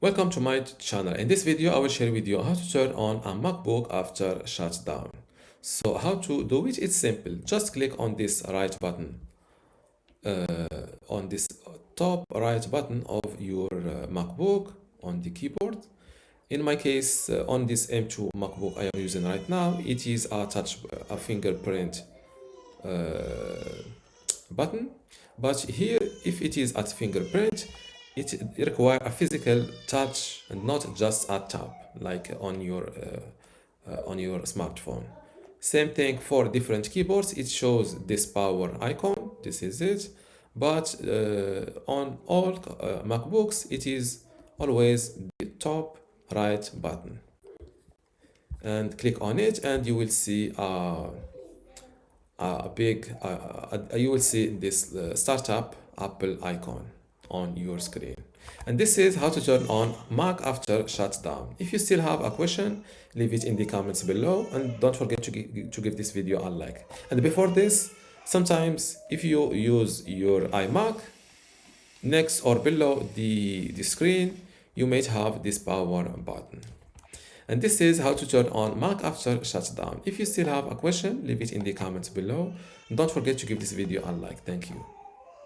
Welcome to my channel. In this video, I will share with you how to turn on a MacBook after shutdown. So how to do it? It's simple. Just click on this right button, on this top right button of your MacBook on the keyboard. In my case, on this M2 MacBook I am using right now, it is a fingerprint button. But here, if it is at fingerprint, it requires a physical touch and not just a tap like on your smartphone. Same thing for different keyboards. It shows this power icon. This is it. But on all MacBooks, it is always the top right button. And click on it, and you will see you will see this startup Apple icon on your screen. And this is how to turn on Mac after shutdown. If you still have a question, leave it in the comments below, and don't forget to give this video a like. And before this, sometimes if you use your iMac, next or below the screen, you might have this power button. And this is how to turn on Mac after shutdown. If you still have a question, leave it in the comments below. Don't forget to give this video a like. Thank you.